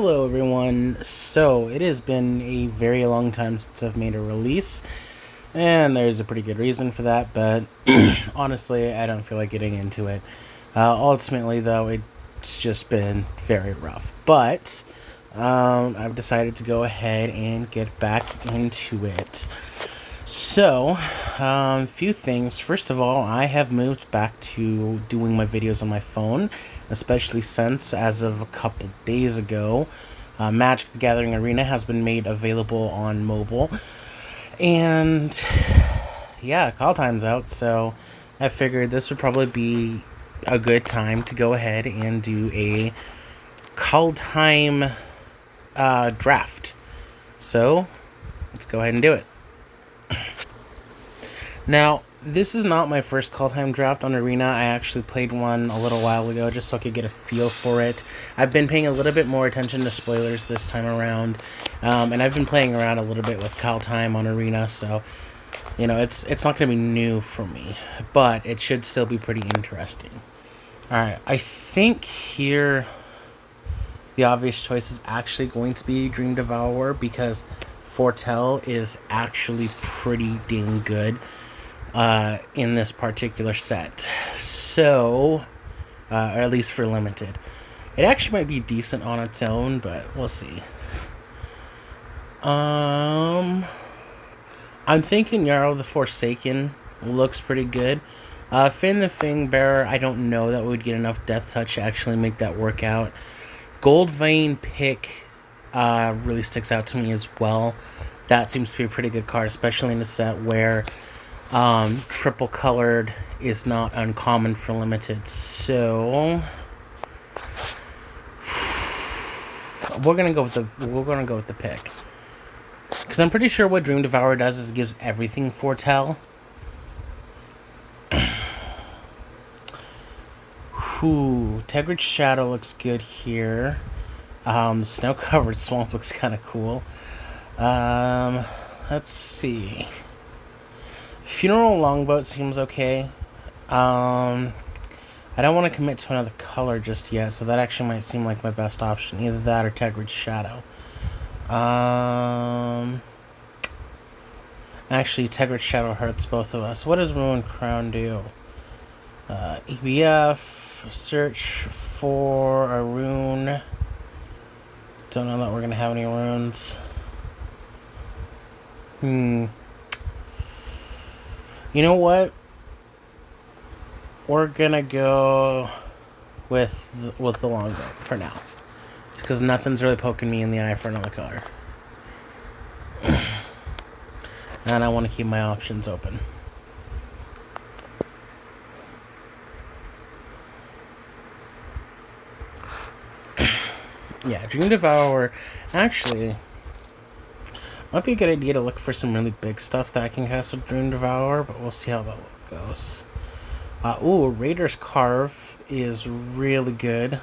Hello everyone. So it has been a very long time since I've made a release, and there's a pretty good reason for that, but honestly I don't feel like getting into it. Ultimately though, it's just been very rough, but I've decided to go ahead and get back into it. So, few things. First of all, I have moved back to doing my videos on my phone, especially since, as of a couple days ago, Magic the Gathering Arena has been made available on mobile. And, yeah, Kaldheim's out, so I figured this would probably be a good time to go ahead and do a Kaldheim draft. So, let's go ahead and do it. Now, this is not my first Kaldheim draft on Arena. I actually played one a little while ago just so I could get a feel for it. I've been paying a little bit more attention to spoilers this time around, and I've been playing around a little bit with Kaldheim on Arena, so, you know, it's not going to be new for me, but it should still be pretty interesting. Alright, I think here the obvious choice is actually going to be Dream Devourer, because Foretell is actually pretty dang good in this particular set. So, or at least for limited. It actually might be decent on its own, but we'll see. I'm thinking Jarl the Forsaken looks pretty good. Finn the Fangbearer, I don't know that we would get enough Death Touch to actually make that work out. Goldvein Pick really sticks out to me as well. That seems to be a pretty good card, especially in a set where triple colored is not uncommon for limited. So we're gonna go with the pick, because I'm pretty sure what Dream Devourer does is it gives everything Foretell. Tegrid's Shadow looks good here. Snow-covered swamp looks kind of cool. Let's see. Funeral Longboat seems okay. I don't want to commit to another color just yet, so that actually might seem like my best option. Either that or Tegrid's Shadow. Actually, Tegrid's Shadow hurts both of us. What does Ruined Crown do? EBF, search for a rune. Don't know that we're going to have any runes. You know what? We're gonna go with the longbow for now, because nothing's really poking me in the eye for another color, and I want to keep my options open. Yeah, Dream Devourer actually might be a good idea to look for some really big stuff that I can cast with Dream Devourer, but we'll see how that goes. Raider's Carve is really good.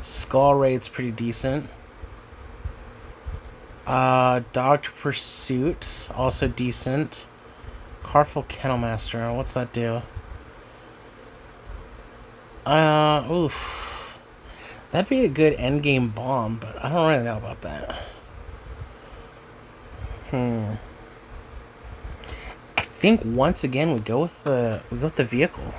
Skull Raid's pretty decent. Dogged Pursuit, also decent. Carful Kennelmaster, what's that do? That'd be a good endgame bomb, but I don't really know about that. I think once again we go with the vehicle.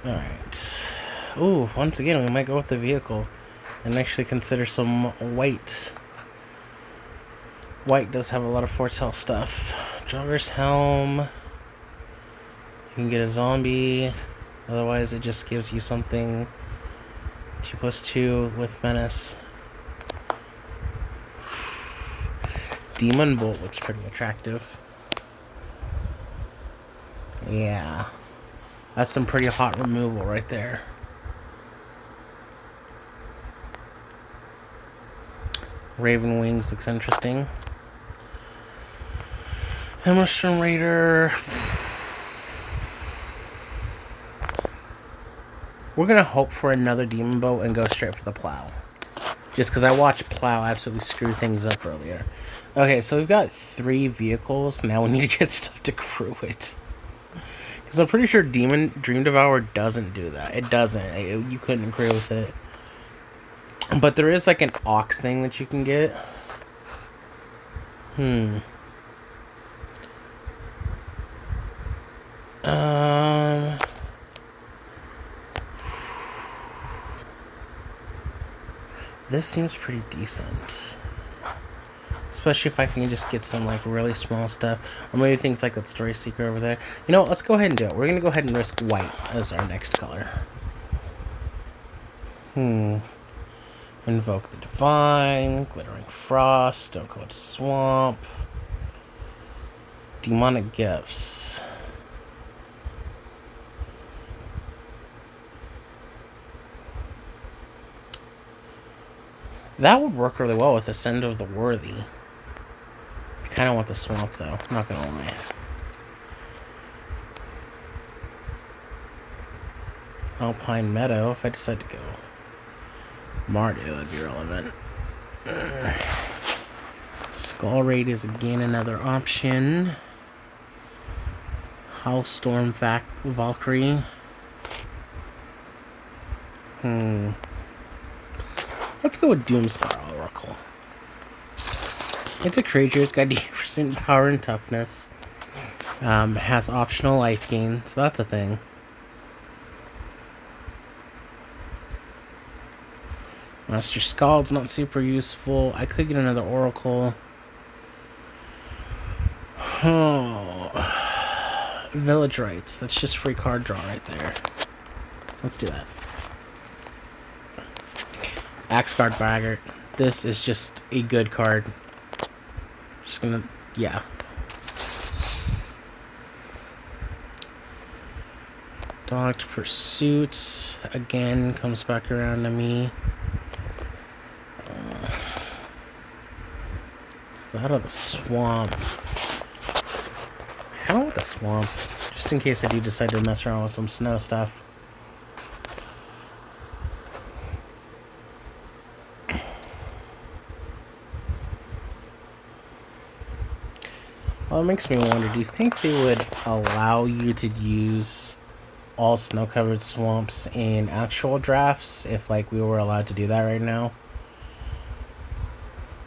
Alright. Once again we might go with the vehicle and actually consider some white. White does have a lot of Foretell stuff. Jogger's Helm. You can get a zombie. Otherwise, it just gives you something 2+2 with Menace. Demon Bolt looks pretty attractive. Yeah. That's some pretty hot removal right there. Raven Wings looks interesting. Mushroom Raider. We're going to hope for another Demon Boat and go straight for the Plow. Just because I watched Plow absolutely screw things up earlier. Okay, so we've got 3 vehicles. Now we need to get stuff to crew it. Because I'm pretty sure Dream Devour doesn't do that. It doesn't. You couldn't agree with it. But there is like an ox thing that you can get. This seems pretty decent. Especially if I can just get some like really small stuff. Or maybe things like that Story Seeker over there. You know what? Let's go ahead and do it. We're going to go ahead and risk white as our next color. Invoke the Divine. Glittering Frost. Stone-Cold Swamp. Demonic Gifts. That would work really well with Ascend of the Worthy. I kind of want the swamp, though. I'm not going to lie. Alpine Meadow, if I decide to go Mardu, that'd be relevant. Skull Raid is again another option. Howlstorm Valkyrie. Let's go with Doomscar Oracle. It's a creature. It's got 80% power and toughness. Has optional life gain, so that's a thing. Master Scald's not super useful. I could get another Oracle. Oh. Village Rites. That's just free card draw right there. Let's do that. Axguard Braggart. This is just a good card. Just gonna... yeah. Dogged Pursuit. Again, comes back around to me. It's that of the swamp. I kind of want the swamp. Just in case I do decide to mess around with some snow stuff. Well, it makes me wonder, do you think they would allow you to use all snow-covered swamps in actual drafts if, like, we were allowed to do that right now?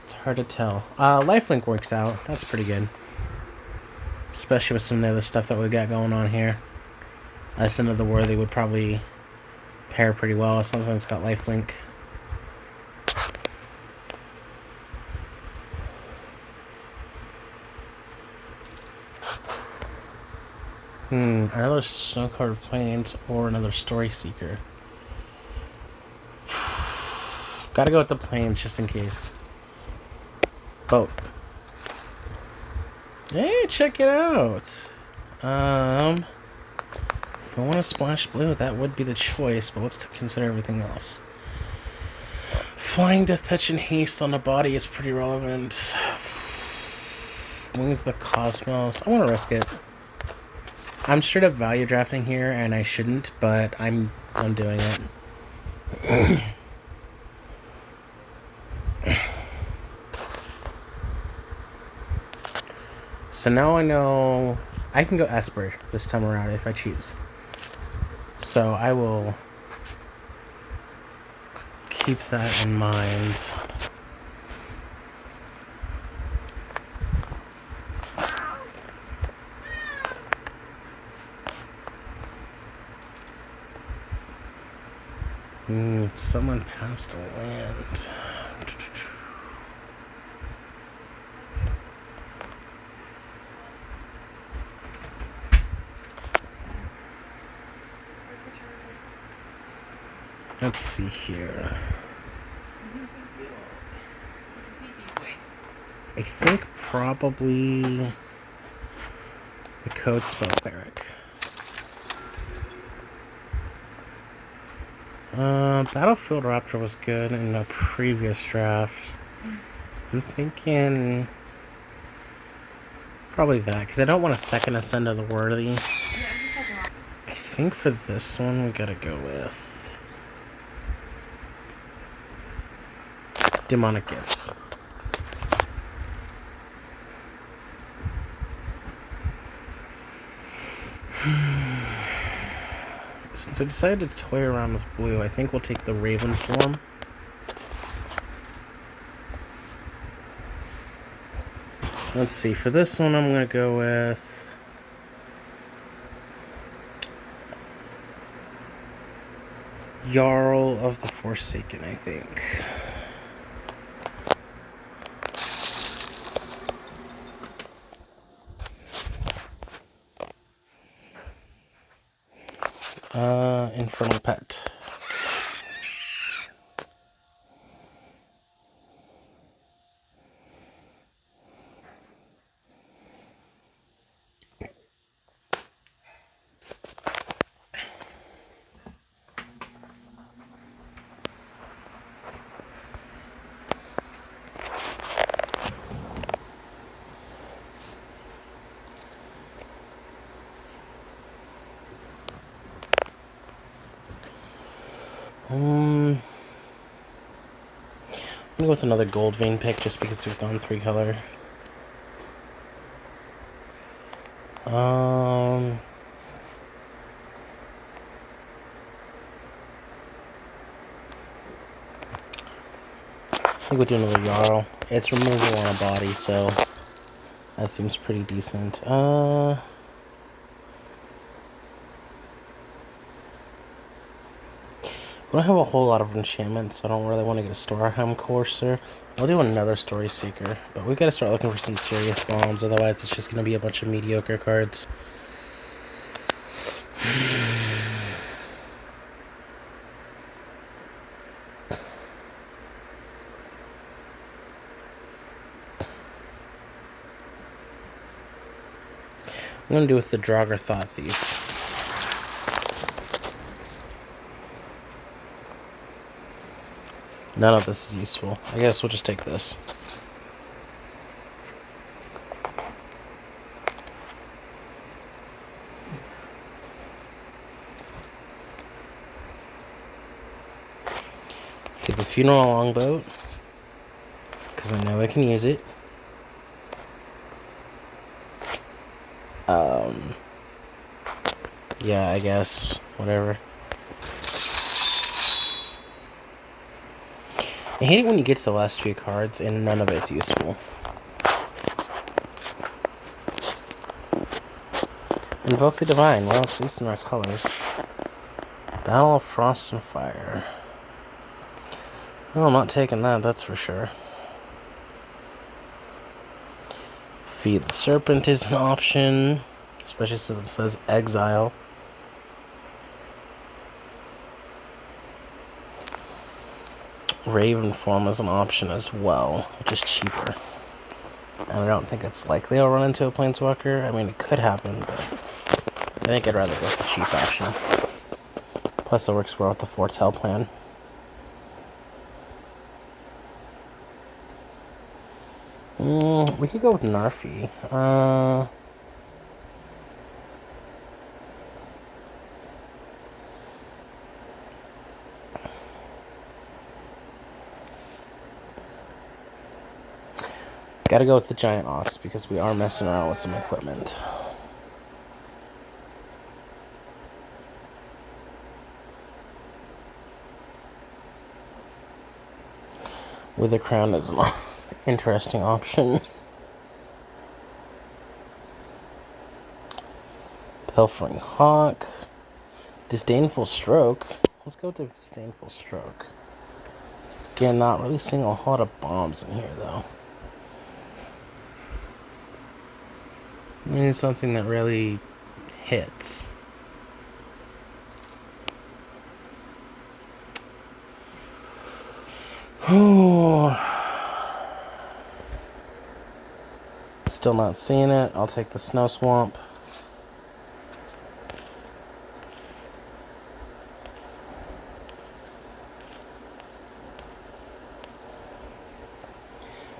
It's hard to tell. Lifelink works out. That's pretty good. Especially with some of the other stuff that we got going on here. Ascend of the Worthy would probably pair pretty well with something that's got lifelink. Another Snow-Covered Plains or another Story Seeker. Gotta go with the Plains just in case. Boat. Hey, check it out. If I want to splash blue, that would be the choice, but let's consider everything else. Flying Death Touch and Haste on the body is pretty relevant. Wings of the Cosmos. I want to risk it. I'm straight up value drafting here, and I shouldn't, but I'm doing it. So now I know I can go Esper this time around if I choose. So I will keep that in mind. Someone passed a land. Let's see here. I think probably the Code Spell Cleric. Battlefield Raptor was good in a previous draft. I'm thinking probably that, because I don't want a second Ascend of the Worthy. I think for this one we gotta go with Demonic Gifts. since we decided to toy around with blue, I think we'll take the Raven form. Let's see, for this one I'm going to go with Jarl of the Forsaken, I think. Infernal Pet. I'm gonna go with another gold vein pick just because we've gone 3 color. I think we'll do another Jarl. It's removal on a body, so that seems pretty decent. We don't have a whole lot of enchantments, so I don't really want to get a Storheim Courser. I'll do another Story Seeker, but we've got to start looking for some serious bombs, otherwise it's just going to be a bunch of mediocre cards. I'm going to do with the Draugr Thought Thief. None of this is useful. I guess we'll just take this. Take the Funeral Longboat, because I know I can use it. Yeah, I guess. Whatever. I hate it when you get to the last few cards and none of it's useful. Invoke the Divine. Well, it's at least in our colors. Battle of Frost and Fire. Well, I'm not taking that, that's for sure. Feed the Serpent is an option, especially since it says Exile. Raven form is an option as well, which is cheaper. And I don't think it's likely I'll run into a Planeswalker. I mean, it could happen, but I think I'd rather go with the cheap option. Plus, it works well with the Foretell plan. We could go with Narfi. Gotta go with the Giant Ox because we are messing around with some equipment. Wither Crown is an interesting option. Pilfering Hawk. Disdainful Stroke. Let's go to Disdainful Stroke. Again, not really seeing a lot of bombs in here, though. I mean, something that really hits. Oh. Still not seeing it. I'll take the Snow Swamp.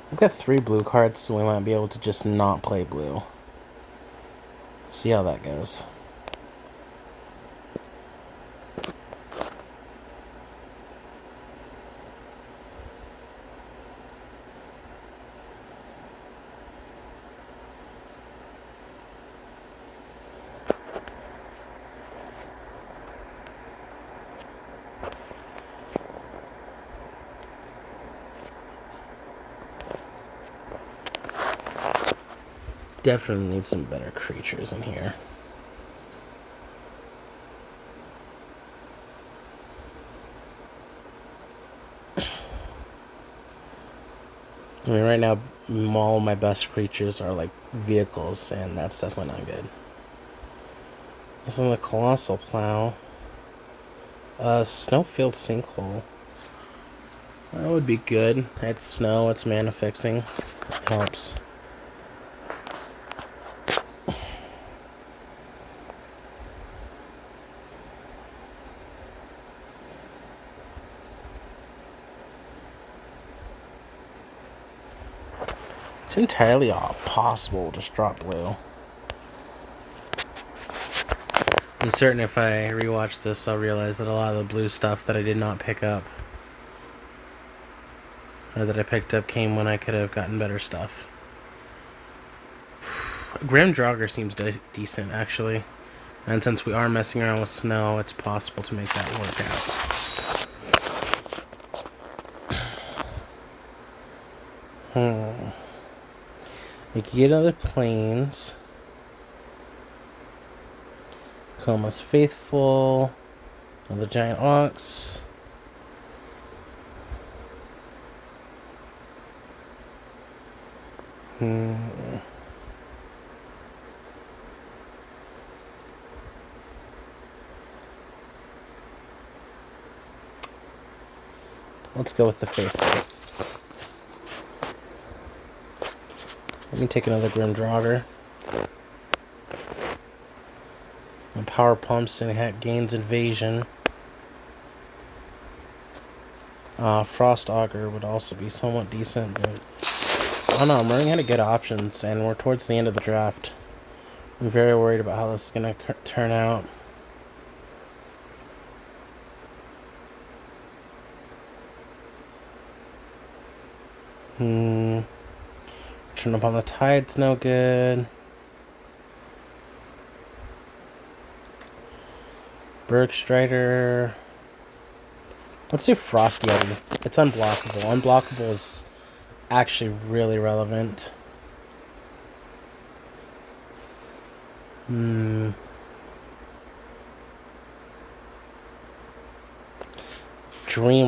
We've got 3 blue cards, so we might be able to just not play blue. See how that goes. definitely need some better creatures in here. I mean, right now, all of my best creatures are like vehicles, and that's definitely not good. There's on the Colossal Plow. Snowfield Sinkhole. That would be good. It's snow, it's mana fixing. It helps. It's entirely possible to just drop blue. I'm certain if I rewatch this, I'll realize that a lot of the blue stuff that I did not pick up, or that I picked up, came when I could have gotten better stuff. Grim Draugr seems decent, actually. And since we are messing around with snow, it's possible to make that work out. We can get other planes. Coma's Faithful. Another Giant Ox. Let's go with the Faithful. Let me take another Grim Draugr. And Power Pumps and gains Invasion. Frost Augur would also be somewhat decent, but I don't know, I'm running out of good options, and we're towards the end of the draft. I'm very worried about how this is going to turn out. Turn Up on the Tide's no good. Bergstrider. Let's do Frost Yeti. It's unblockable. Unblockable is actually really relevant. Dream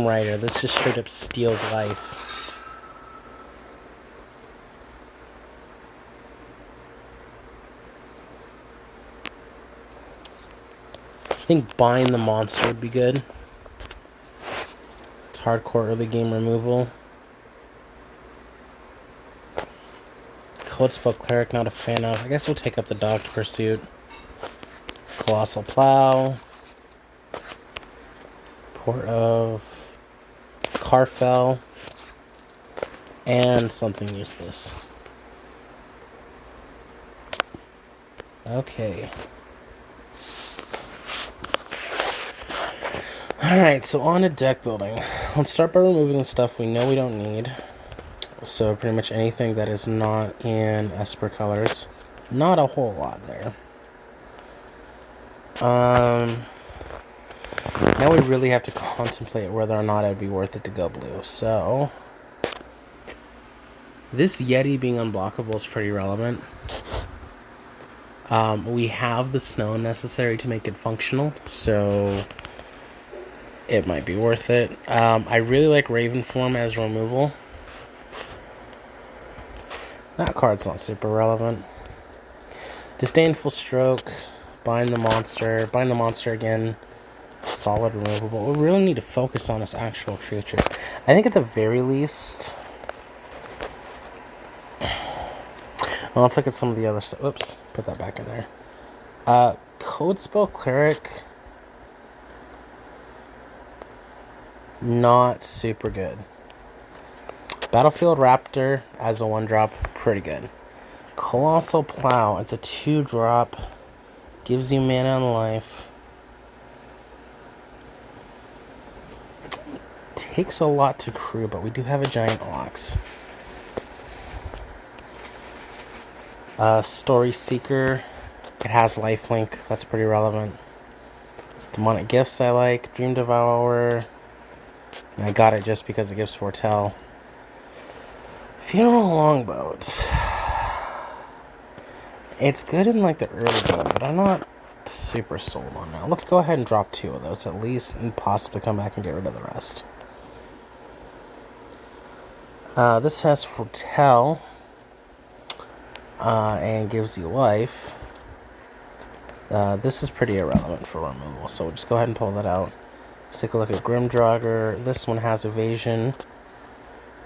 Rider. This just straight up steals life. I think Bind the Monster would be good. It's hardcore early game removal. Codespell Cleric, not a fan of. I guess we'll take up the Dogged Pursuit. Colossal Plow. Port of Carfell. And something useless. Okay. Alright, so on to deck building. Let's start by removing the stuff we know we don't need. So pretty much anything that is not in Esper colors. Not a whole lot there. Now we really have to contemplate whether or not it'd be worth it to go blue. So this Yeti being unblockable is pretty relevant. We have the snow necessary to make it functional, so it might be worth it. I really like Raven Form as removal. That card's not super relevant. Disdainful Stroke, Bind the Monster again, solid removal. But what we really need to focus on is actual creatures. I think at the very least... Well, let's look at some of the other stuff. Oops, put that back in there. Codespell Cleric... not super good. Battlefield Raptor as a 1-drop, pretty good. Colossal Plow, it's a 2-drop, gives you mana and life. Takes a lot to crew, but we do have a Giant Ox. Story Seeker, it has lifelink, that's pretty relevant. Demonic Gifts I like, Dream Devourer, and I got it just because it gives Foretell. Funeral Longboat. It's good in like the early game, but I'm not super sold on it. Let's go ahead and drop 2 of those at least, and possibly come back and get rid of the rest. This has Foretell, and gives you life. This is pretty irrelevant for removal, so we'll just go ahead and pull that out. Let's take a look at Grimdrauger. This one has evasion.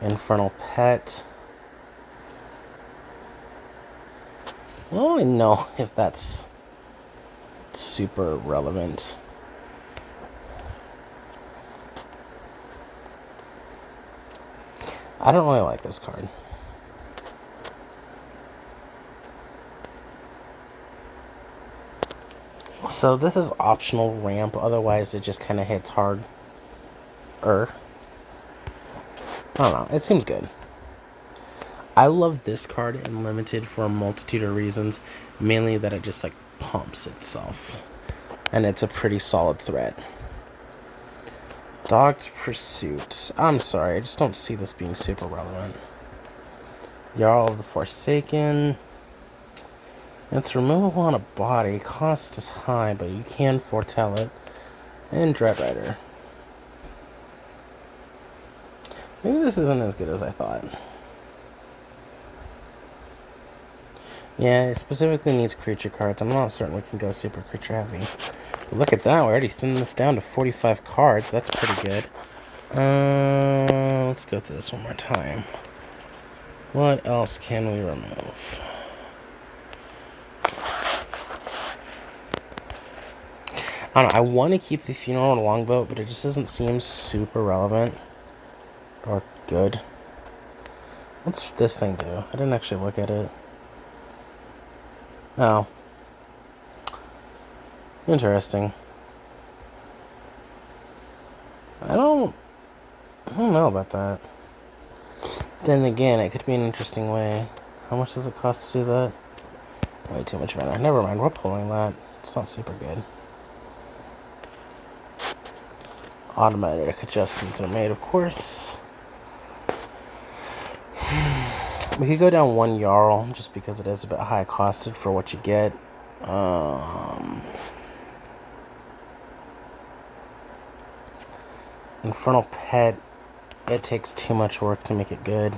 Infernal Pet. I don't even know if that's super relevant. I don't really like this card. So this is optional ramp, otherwise it just kind of hits hard. I don't know, it seems good. I love this card in Limited for a multitude of reasons, mainly that it just like pumps itself. And it's a pretty solid threat. Dog's Pursuit. I'm sorry, I just don't see this being super relevant. Jarl of the Forsaken. It's removable on a body. Cost is high, but you can foretell it. And Dreadrider. Maybe this isn't as good as I thought. Yeah, it specifically needs creature cards. I'm not certain we can go super creature heavy. But look at that, we already thinned this down to 45 cards. That's pretty good. Let's go through this one more time. What else can we remove? I don't know, I want to keep the Funeral Longboat, but it just doesn't seem super relevant. Or good. What's this thing do? I didn't actually look at it. Oh. Interesting. I don't know about that. Then again, it could be an interesting way. How much does it cost to do that? Way too much mana. Never mind, we're pulling that. It's not super good. Automatic adjustments are made, of course. We could go down 1 Jarl, just because it is a bit high costed for what you get. Infernal Pet, it takes too much work to make it good.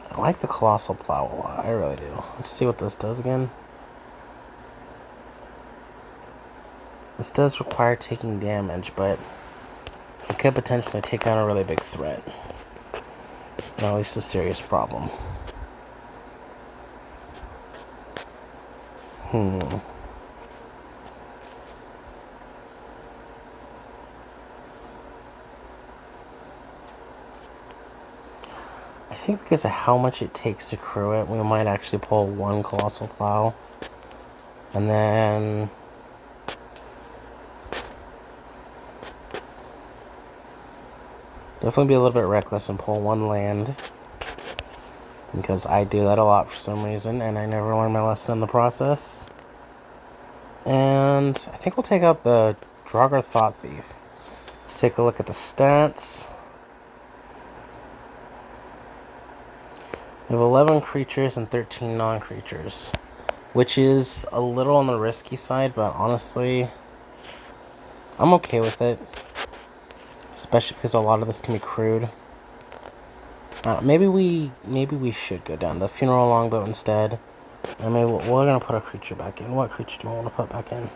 I like the Colossal Plow a lot, I really do. Let's see what this does again. This does require taking damage, but it could potentially take down a really big threat. Or at least a serious problem. I think because of how much it takes to crew it, we might actually pull 1 Colossal Plow. And then definitely be a little bit reckless and pull 1 land. Because I do that a lot for some reason, and I never learn my lesson in the process. And I think we'll take out the Draugr Thought Thief. Let's take a look at the stats. We have 11 creatures and 13 non-creatures, which is a little on the risky side, but honestly, I'm okay with it. Especially because a lot of this can be crewed. Maybe we should go down the Funeral Longboat instead. And maybe we're gonna put a creature back in. What creature do we want to put back in?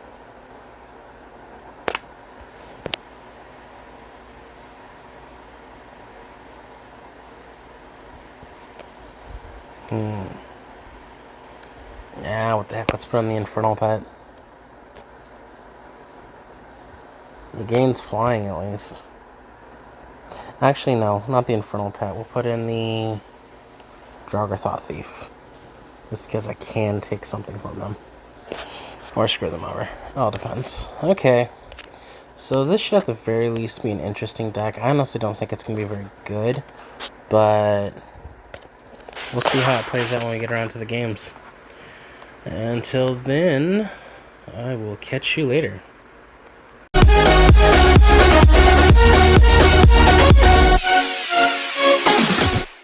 Yeah, what the heck? Let's put on the Infernal Pet. It gains flying at least. Actually, no, not the Infernal Pet. We'll put in the Draugr Thought Thief. Just because I can take something from them. Or screw them over. All depends. Okay. So this should at the very least be an interesting deck. I honestly don't think it's going to be very good. But we'll see how it plays out when we get around to the games. Until then, I will catch you later.